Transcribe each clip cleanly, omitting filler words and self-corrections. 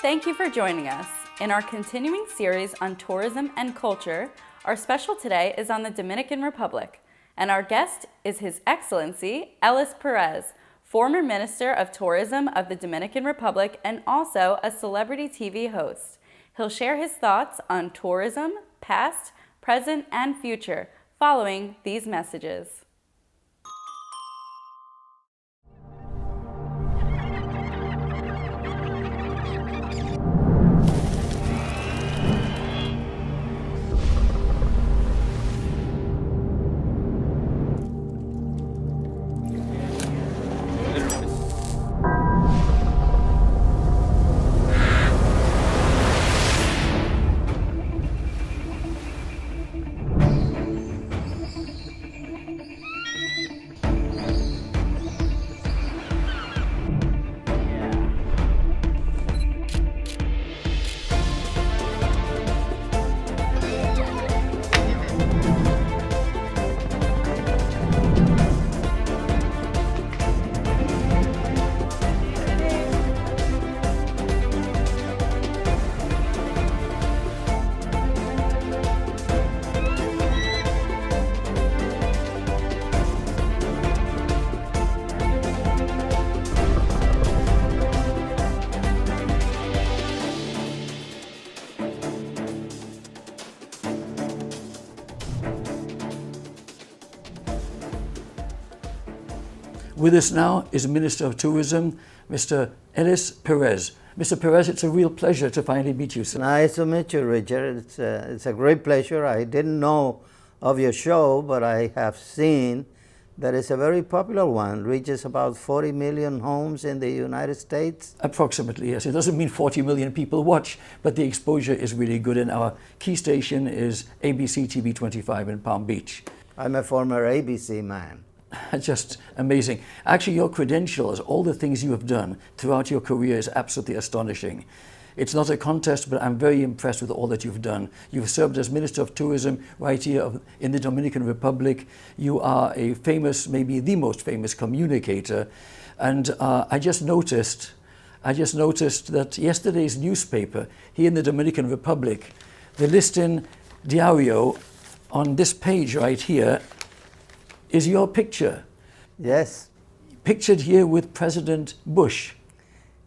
Thank you for joining us. In our continuing series on tourism and culture, our special today is on the Dominican Republic, and our guest is His Excellency Ellis Pérez, former Minister of Tourism of the Dominican Republic and also a celebrity TV host. He'll share his thoughts on tourism, past, present, and future, following these messages. With us now is Minister of Tourism, Mr. Ellis Pérez. Mr. Pérez, it's a real pleasure to finally meet you, sir. Nice to meet you, Richard. It's a great pleasure. I didn't know of your show, but I have seen that it's a very popular one. Reaches about 40 million homes in the United States. Approximately, yes. It doesn't mean 40 million people watch, but the exposure is really good, and our key station is ABC TV 25 in Palm Beach. I'm a former ABC man. Just amazing. Actually, your credentials, all the things you have done throughout your career is absolutely astonishing. It's not a contest, but I'm very impressed with all that you've done. You've served as Minister of Tourism right here in the Dominican Republic. You are a famous, maybe the most famous communicator. And I just noticed that yesterday's newspaper here in the Dominican Republic, the Listin Diario, on this page right here, is your picture. Yes. Pictured here with President Bush.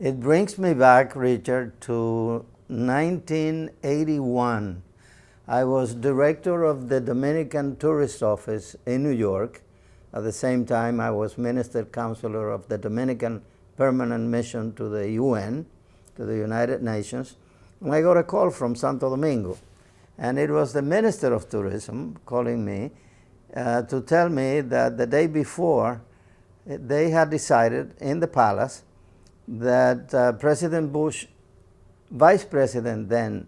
It brings me back, Richard, to 1981. I was director of the Dominican Tourist Office in New York. At the same time, I was Minister Counselor of the Dominican Permanent Mission to the UN, to the United Nations. And I got a call from Santo Domingo. And it was the Minister of Tourism calling me to tell me that the day before they had decided in the palace that President Bush, Vice President then,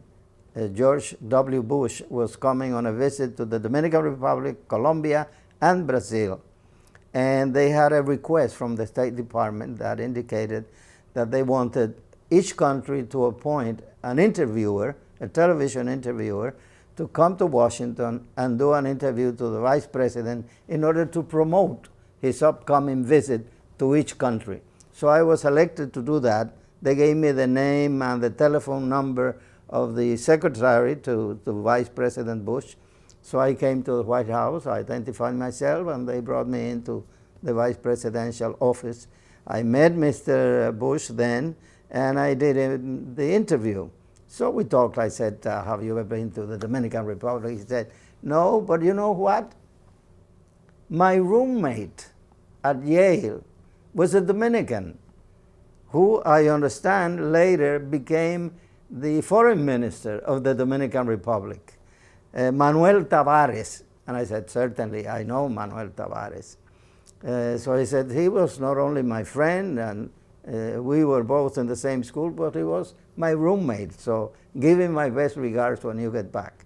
George W. Bush, was coming on a visit to the Dominican Republic, Colombia, and Brazil. And they had a request from the State Department that indicated that they wanted each country to appoint an interviewer, a television interviewer, to come to Washington and do an interview to the Vice President in order to promote his upcoming visit to each country. So I was elected to do that. They gave me the name and the telephone number of the secretary to Vice President Bush. So I came to the White House, I identified myself, and they brought me into the Vice Presidential office. I met Mr. Bush then, and I did the interview. So we talked. I said, have you ever been to the Dominican Republic? He said, no, but you know what? My roommate at Yale was a Dominican, who I understand later became the foreign minister of the Dominican Republic, Manuel Tavares. And I said, certainly, I know Manuel Tavares. So he said, he was not only my friend, and we were both in the same school, but he was my roommate. So give him my best regards when you get back.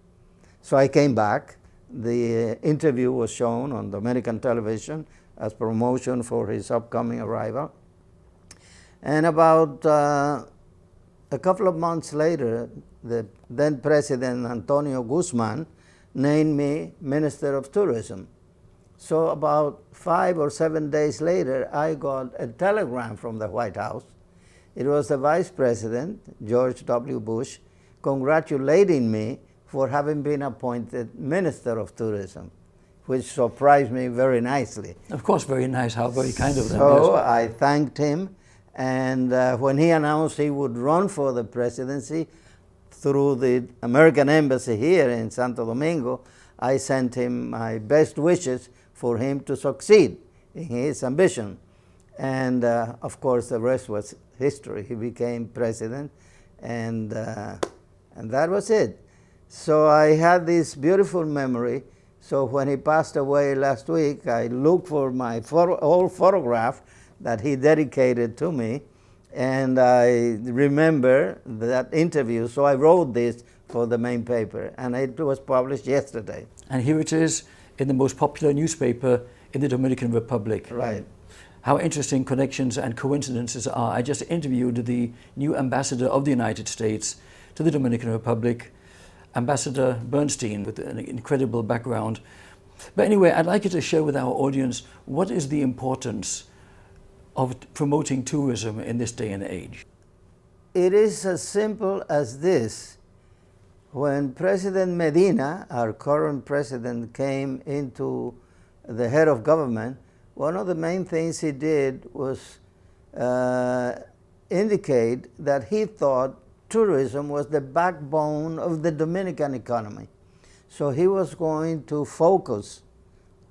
So I came back. The interview was shown on Dominican television as promotion for his upcoming arrival. And about a couple of months later, the then President Antonio Guzman named me Minister of Tourism. So about 5 or 7 days later, I got a telegram from the White House It was the Vice President, George W. Bush, congratulating me for having been appointed Minister of Tourism, which surprised me very nicely. Of course, very nice. How very kind of them. So Yes. I thanked him, and when he announced he would run for the presidency through the American Embassy here in Santo Domingo, I sent him my best wishes for him to succeed in his ambition. And of course, the rest was history. He became president, and that was it. So I had this beautiful memory. So when he passed away last week, I looked for my old photograph that he dedicated to me, and I remember that interview. So I wrote this for the main paper, and it was published yesterday. And here it is in the most popular newspaper in the Dominican Republic. Right. How interesting connections and coincidences are. I just interviewed the new ambassador of the United States to the Dominican Republic, Ambassador Bernstein, with an incredible background. But anyway, I'd like you to share with our audience what is the importance of promoting tourism in this day and age. It is as simple as this. When President Medina, our current president, came into the head of government, one of the main things he did was indicate that he thought tourism was the backbone of the Dominican economy. So he was going to focus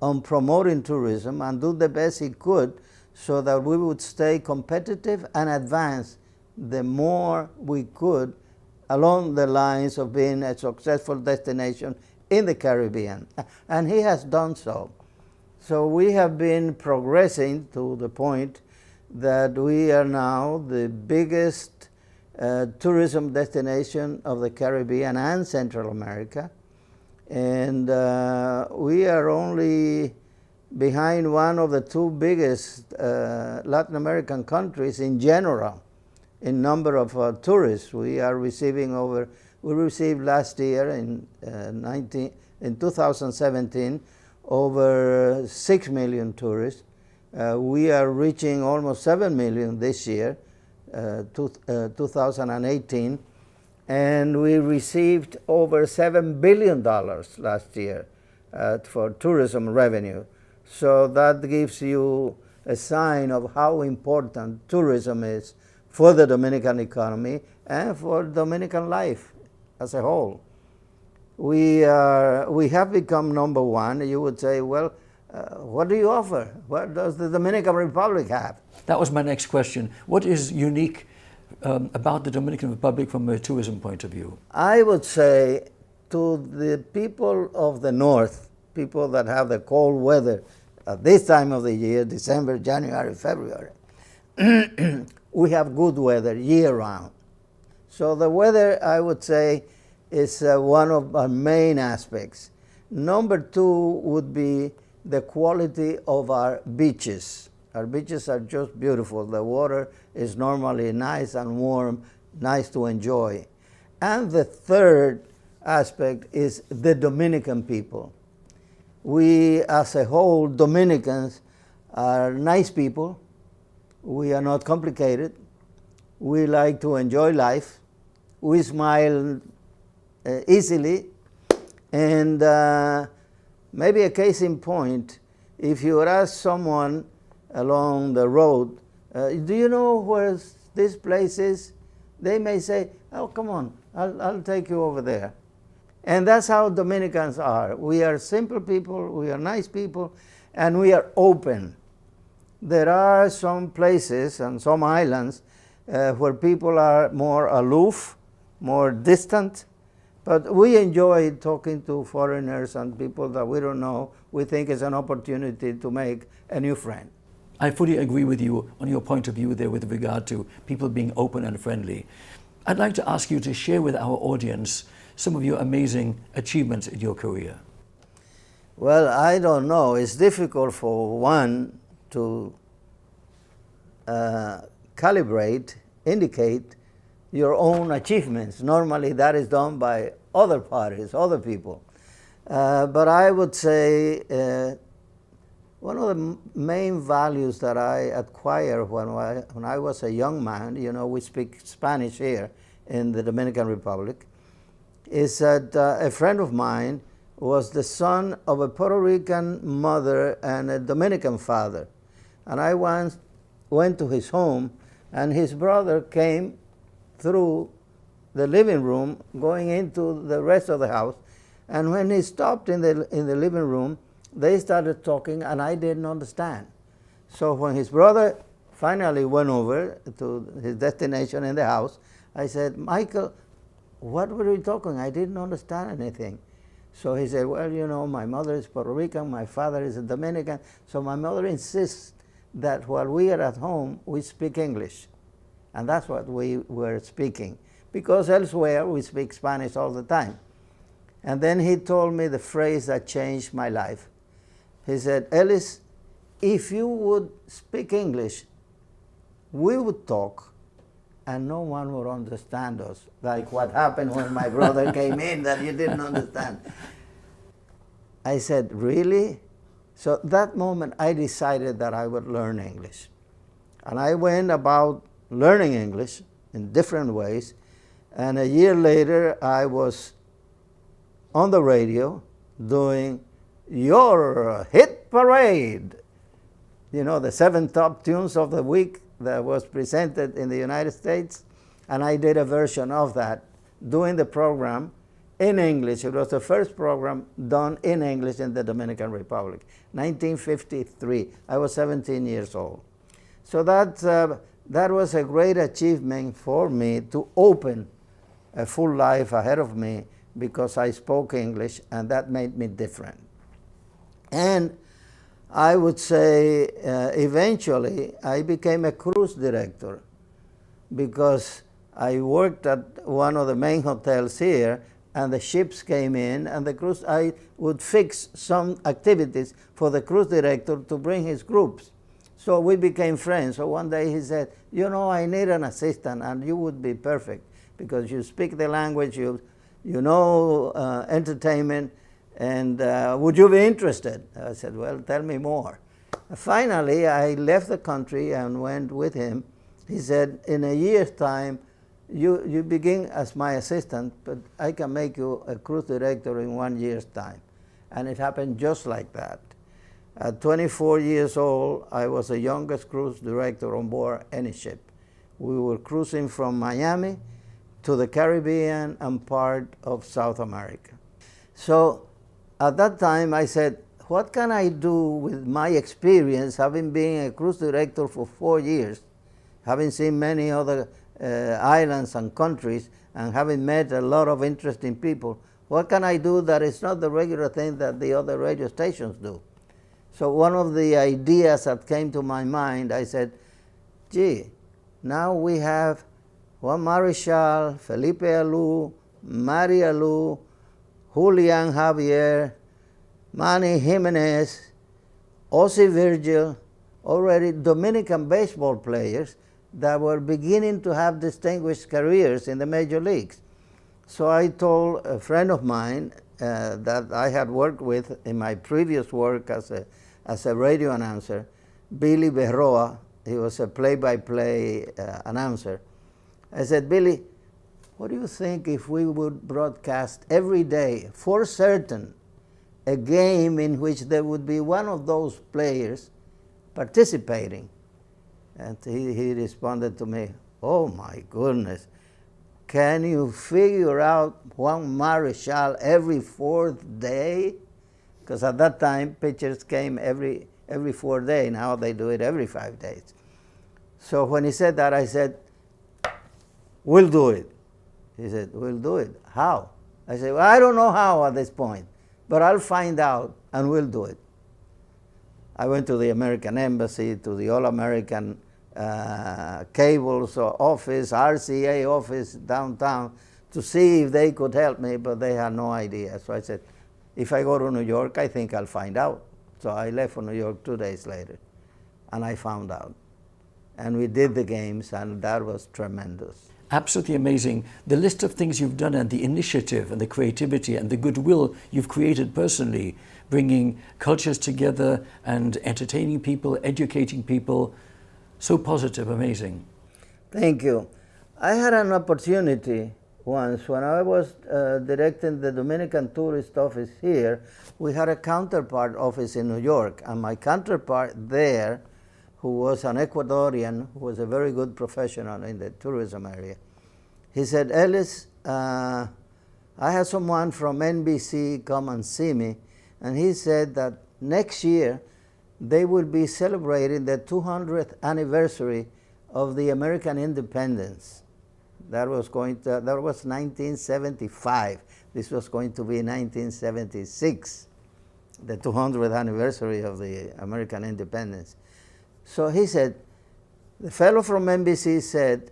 on promoting tourism and do the best he could so that we would stay competitive and advance the more we could along the lines of being a successful destination in the Caribbean. And he has done so. So we have been progressing to the point that we are now the biggest tourism destination of the Caribbean and Central America. And we are only behind one of the two biggest Latin American countries in general in number of tourists. We are receiving we received last year in 2017 over 6 million tourists. We are reaching almost 7 million this year, 2018, and we received over $7 billion last year for tourism revenue. So that gives you a sign of how important tourism is for the Dominican economy and for Dominican life as a whole. We have become number one. You would say, well, what do you offer? What does the Dominican Republic have? That was my next question. What is unique about the Dominican Republic from a tourism point of view? I would say to the people of the north, people that have the cold weather at this time of the year, December, January, February, we have good weather year-round. So the weather, I would say, is one of our main aspects. Number two would be the quality of our beaches. Our beaches are just beautiful. The water is normally nice and warm, nice to enjoy. And the third aspect is the Dominican people. We, as a whole, Dominicans are nice people. We are not complicated. We like to enjoy life. We smile easily. And maybe a case in point, if you ask someone along the road, do you know where this place is? They may say, oh, come on, I'll take you over there. And that's how Dominicans are. We are simple people, we are nice people, and we are open. There are some places and some islands where people are more aloof, more distant, but we enjoy talking to foreigners and people that we don't know. We think it's an opportunity to make a new friend. I fully agree with you on your point of view there with regard to people being open and friendly. I'd like to ask you to share with our audience some of your amazing achievements in your career. Well, I don't know. It's difficult for one to calibrate, indicate your own achievements. Normally that is done by other parties, other people. But I would say one of the main values that I acquired when I was a young man, you know, we speak Spanish here in the Dominican Republic, is that a friend of mine was the son of a Puerto Rican mother and a Dominican father. And I once went to his home, and his brother came through the living room going into the rest of the house. And when he stopped in the living room, they started talking, and I didn't understand. So when his brother finally went over to his destination in the house, I said, Michael, what were you talking? I didn't understand anything. So he said, well, you know, my mother is Puerto Rican, my father is a Dominican, so my mother insists that while we are at home, we speak English. And that's what we were speaking, because elsewhere we speak Spanish all the time. And then he told me the phrase that changed my life. He said, Ellis, if you would speak English, we would talk, and no one would understand us, like what happened when my brother came in that you didn't understand. I said, really? So that moment I decided that I would learn English. And I went about learning English in different ways, and a year later I was on the radio doing your hit parade, you know, the 7 top tunes of the week that was presented in the United States, and I did a version of that, doing the program in English. It was the first program done in English in the Dominican Republic, 1953. I was 17 years old. So that was a great achievement for me to open a full life ahead of me, because I spoke English, and that made me different. And I would say eventually I became a cruise director, because I worked at one of the main hotels here, and the ships came in, and I would fix some activities for the cruise director to bring his groups. So we became friends. So one day he said, you know, I need an assistant, and you would be perfect, because you speak the language, you know entertainment, and would you be interested? I said, well, tell me more. Finally, I left the country and went with him. He said, in a year's time, you begin as my assistant, but I can make you a cruise director in 1 year's time. And it happened just like that. At 24 years old, I was the youngest cruise director on board any ship. We were cruising from Miami to the Caribbean and part of South America. So at that time I said, what can I do with my experience, having been a cruise director for 4 years, having seen many other islands and countries, and having met a lot of interesting people? What can I do that is not the regular thing that the other radio stations do? So one of the ideas that came to my mind, I said, gee, now we have Juan Marichal, Felipe Alou, Mari Alou, Julian Javier, Manny Jimenez, Ozzie Virgil, already Dominican baseball players that were beginning to have distinguished careers in the major leagues. So I told a friend of mine that I had worked with in my previous work as a radio announcer, Billy Berroa. He was a play-by-play announcer. I said, Billy, what do you think if we would broadcast every day, for certain, a game in which there would be one of those players participating? And he responded to me, oh my goodness, can you figure out Juan Marichal every 4th day? Because at that time, pitchers came every 4th day. Now they do it every 5 days. So when he said that, I said, we'll do it. He said, we'll do it. How? I said, well, I don't know how at this point, but I'll find out and we'll do it. I went to the American Embassy, to the All-American Cables office, RCA office downtown, to see if they could help me, but they had no idea. So I said, if I go to New York, I think I'll find out. So I left for New York 2 days later, and I found out. And we did the games, and that was tremendous. absolutely amazing. The list of things you've done and the initiative and the creativity and the goodwill you've created personally, bringing cultures together and entertaining people, educating people, so positive, amazing. Thank you. I had an opportunity once when I was directing the Dominican tourist office here. We had a counterpart office in New York, and my counterpart there, who was an Ecuadorian, who was a very good professional in the tourism area, he said, Ellis, I had someone from NBC come and see me, and he said that next year they will be celebrating the 200th anniversary of the American independence. That was 1975. This was going to be 1976, the 200th anniversary of the American independence. So he said, the fellow from NBC said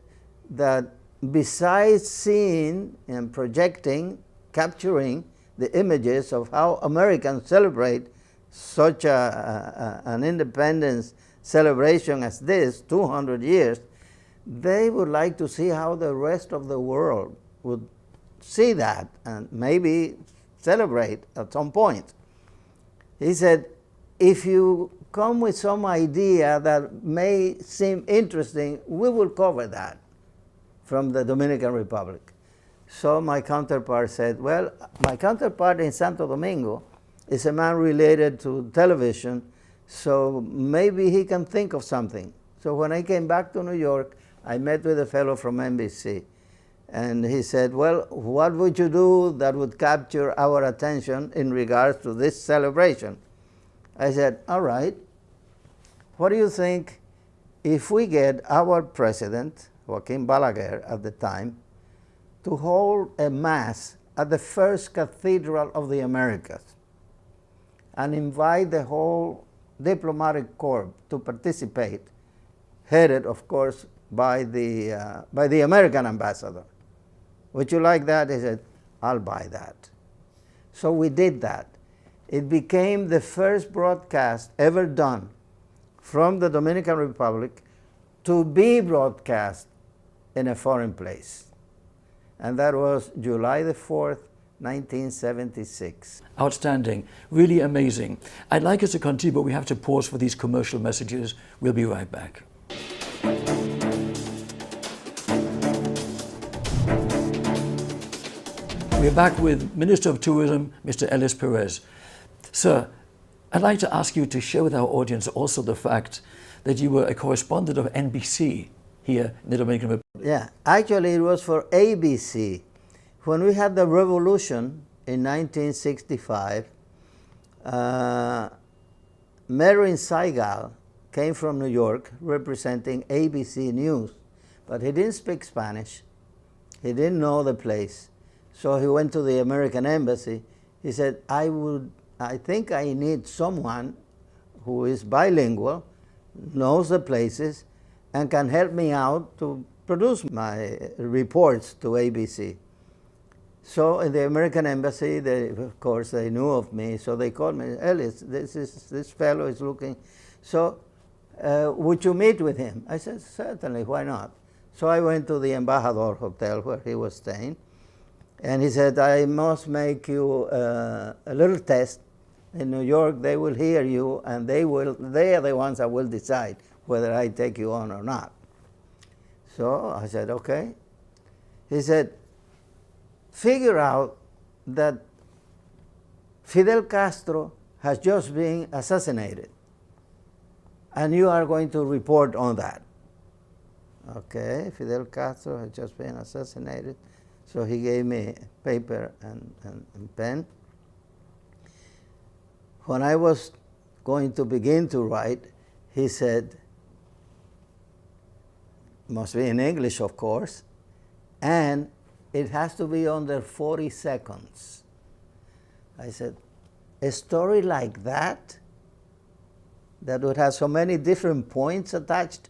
that besides seeing and projecting, capturing the images of how Americans celebrate such an independence celebration as this, 200 years, they would like to see how the rest of the world would see that and maybe celebrate at some point. He said, if you come with some idea that may seem interesting, we will cover that from the Dominican Republic. So my counterpart said, well, my counterpart in Santo Domingo is a man related to television, so maybe he can think of something. So when I came back to New York, I met with a fellow from NBC, and he said, well, what would you do that would capture our attention in regards to this celebration? I said, all right, what do you think if we get our president, Joaquin Balaguer at the time, to hold a mass at the first cathedral of the Americas and invite the whole diplomatic corps to participate, headed, of course, by the American ambassador. Would you like that? He said, I'll buy that. So we did that. It became the first broadcast ever done from the Dominican Republic to be broadcast in a foreign place. And that was July the 4th, 1976. Outstanding. Really amazing. I'd like us to continue, but we have to pause for these commercial messages. We'll be right back. We're back with Minister of Tourism, Mr. Ellis Pérez. Sir, I'd like to ask you to share with our audience also the fact that you were a correspondent of NBC here in the Dominican Republic. Yeah, actually it was for ABC. When we had the revolution in 1965, Marin Saigal came from New York representing ABC News, but he didn't speak Spanish. He didn't know the place. So he went to the American Embassy. He said, I think I need someone who is bilingual, knows the places, and can help me out to produce my reports to ABC. So in the American Embassy, of course, they knew of me, so they called me, Ellis, this fellow is looking. So would you meet with him? I said, certainly, why not? So I went to the Embajador Hotel where he was staying, and he said, I must make you a little test. In New York, they will hear you, and they are the ones that will decide whether I take you on or not. So I said, okay. He said, figure out that Fidel Castro has just been assassinated, and you are going to report on that. Okay, Fidel Castro has just been assassinated. So he gave me paper and pen. When I was going to begin to write, he said, must be in English, of course, and it has to be under 40 seconds. I said, a story like that would have so many different points attached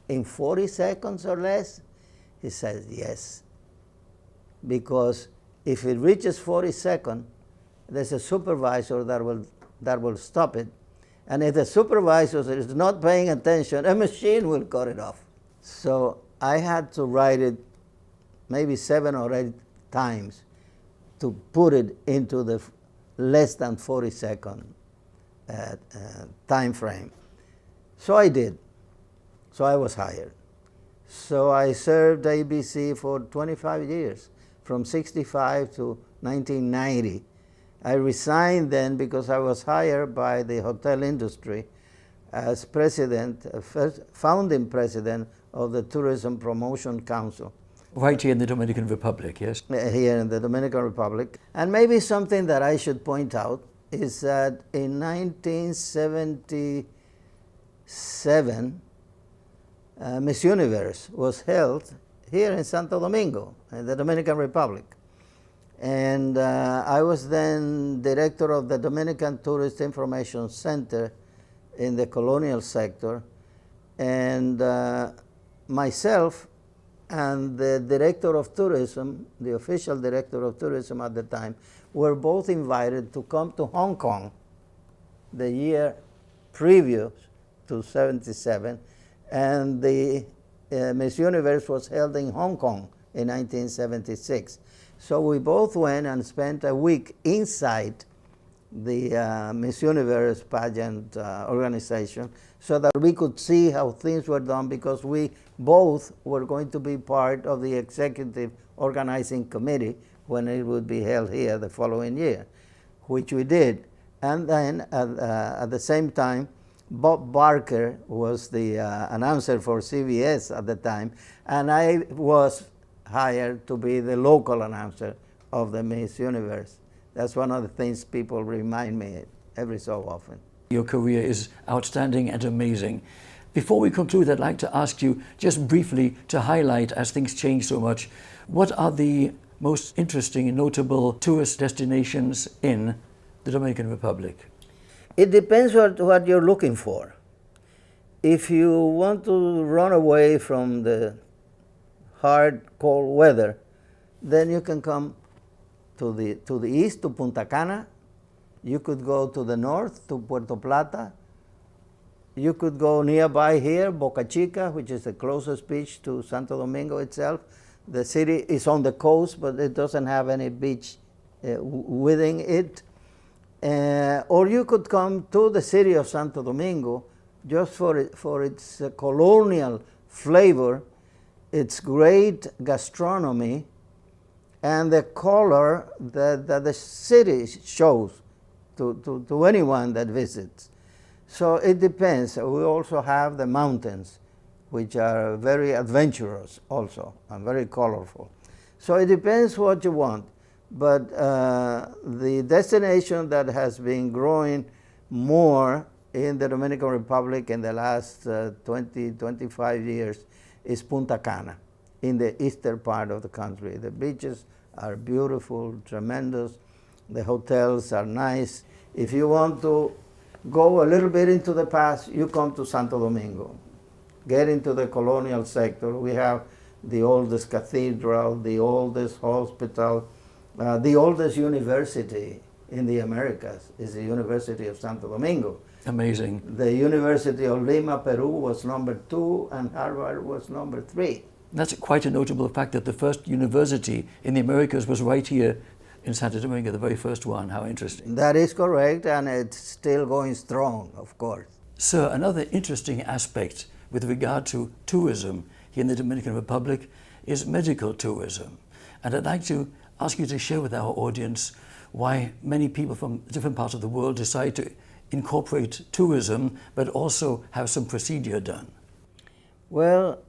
in 40 seconds or less? He says, yes, because if it reaches 40 seconds, there's a supervisor that will stop it. And if the supervisor is not paying attention, a machine will cut it off. So I had to write it maybe 7 or 8 times to put it into the less than 40-second time frame. So I did. So I was hired. So I served ABC for 25 years, from 65 to 1990. I resigned then because I was hired by the hotel industry as president, first founding president of the Tourism Promotion Council. Right here in the Dominican Republic, yes? Here in the Dominican Republic. And maybe something that I should point out is that in 1977, Miss Universe was held here in Santo Domingo, in the Dominican Republic. And I was then director of the Dominican Tourist Information Center in the colonial sector. And myself and the director of tourism, the official director of tourism at the time, were both invited to come to Hong Kong the year previous to 77, and the Miss Universe was held in Hong Kong in 1976. So we both went and spent a week inside the Miss Universe pageant organization so that we could see how things were done, because we both were going to be part of the executive organizing committee when it would be held here the following year, which we did. And then at the same time, Bob Barker was the announcer for CBS at the time, and I was hired to be the local announcer of the Miss Universe. That's one of the things people remind me every so often. Your career is outstanding and amazing. Before we conclude, I'd like to ask you just briefly to highlight, as things change so much, what are the most interesting and notable tourist destinations in the Dominican Republic? It depends what you're looking for. If you want to run away from the hard, cold weather, then you can come to the east, to Punta Cana. You could go to the north, to Puerto Plata. You could go nearby here, Boca Chica, which is the closest beach to Santo Domingo itself. The city is on the coast, but it doesn't have any beach within it. Or you could come to the city of Santo Domingo just for its colonial flavor, its great gastronomy, and the color that the city shows to anyone that visits. So it depends. We also have the mountains, which are very adventurous also and very colorful. So it depends what you want. But the destination that has been growing more in the Dominican Republic in the last 20, 25 years is Punta Cana, in the eastern part of the country. The beaches are beautiful, tremendous. The hotels are nice. If you want to go a little bit into the past, you come to Santo Domingo. Get into the colonial sector. We have the oldest cathedral, the oldest hospital, the oldest university in the Americas is the University of Santo Domingo. Amazing. The University of Lima, Peru was number 2, and Harvard was number 3. That's quite a notable fact that the first university in the Americas was right here in Santo Domingo, the very first one. How interesting. That is correct, and it's still going strong, of course. Sir, another interesting aspect with regard to tourism here in the Dominican Republic is medical tourism. And I'd like to ask you to share with our audience why many people from different parts of the world decide to incorporate tourism, but also have some procedure done. Well,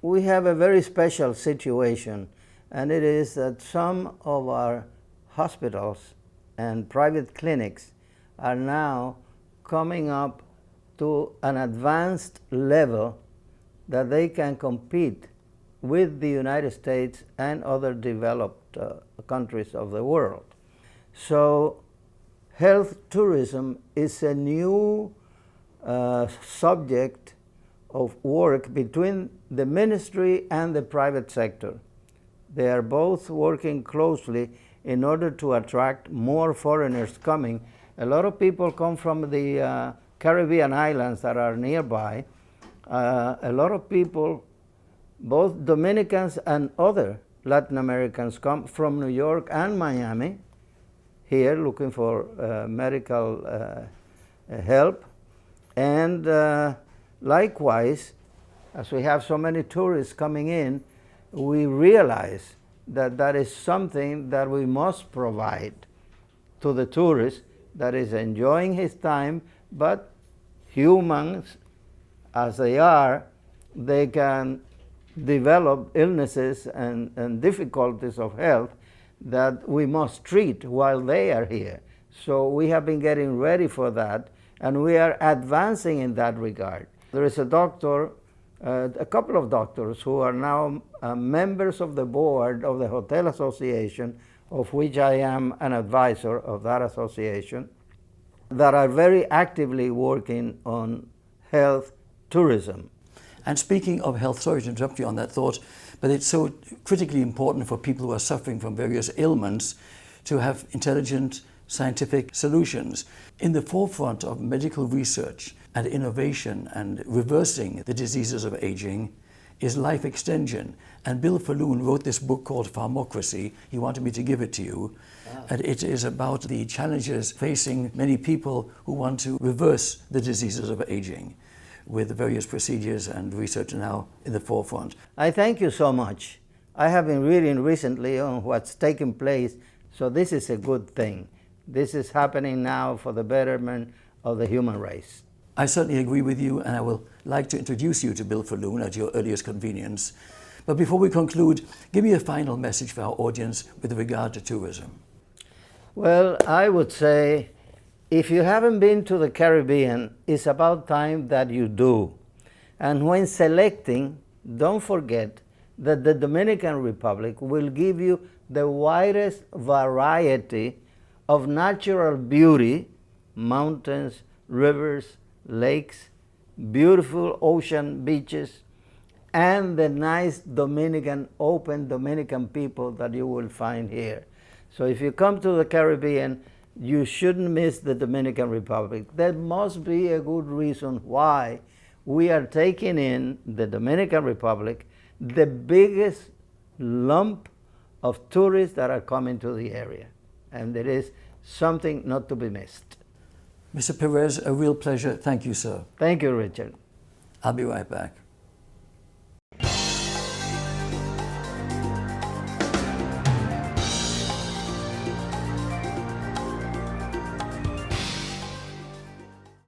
we have a very special situation, and it is that some of our hospitals and private clinics are now coming up to an advanced level that they can compete with the United States and other developed countries of the world. So health tourism is a new subject of work between the ministry and the private sector. They are both working closely in order to attract more foreigners coming. A lot of people come from the Caribbean islands that are nearby. A lot of people both Dominicans and other Latin Americans come from New York and Miami here looking for medical help. And likewise, as we have so many tourists coming in, we realize that that is something that we must provide to the tourist that is enjoying his time, but humans as they are, they can develop illnesses and difficulties of health that we must treat while they are here. So we have been getting ready for that, and we are advancing in that regard. There is a doctor, a couple of doctors who are now members of the board of the Hotel Association, of which I am an advisor of that association, that are very actively working on health tourism. And speaking of health, sorry to interrupt you on that thought, but it's so critically important for people who are suffering from various ailments to have intelligent scientific solutions. In the forefront of medical research and innovation and reversing the diseases of aging is life extension. And Bill Falloon wrote this book called Pharmocracy. He wanted me to give it to you. Wow. And it is about the challenges facing many people who want to reverse the diseases of aging, with various procedures and research now in the forefront. I thank you so much. I have been reading recently on what's taking place, so this is a good thing. This is happening now for the betterment of the human race. I certainly agree with you, and I will like to introduce you to Bill Falloon at your earliest convenience. But before we conclude, give me a final message for our audience with regard to tourism. Well, I would say, if you haven't been to the Caribbean, it's about time that you do. And when selecting, don't forget that the Dominican Republic will give you the widest variety of natural beauty, mountains, rivers, lakes, beautiful ocean beaches, and the nice Dominican, open Dominican people that you will find here. So if you come to the Caribbean, you shouldn't miss the Dominican Republic. There must be a good reason why we are taking in the Dominican Republic, the biggest lump of tourists that are coming to the area. And it is something not to be missed. Mr. Perez, a real pleasure. Thank you, sir. Thank you, Richard. I'll be right back.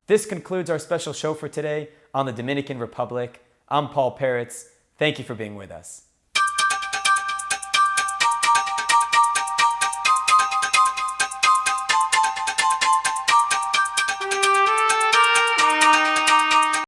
This concludes our special show for today on the Dominican Republic. I'm Paul Peritz. Thank you for being with us.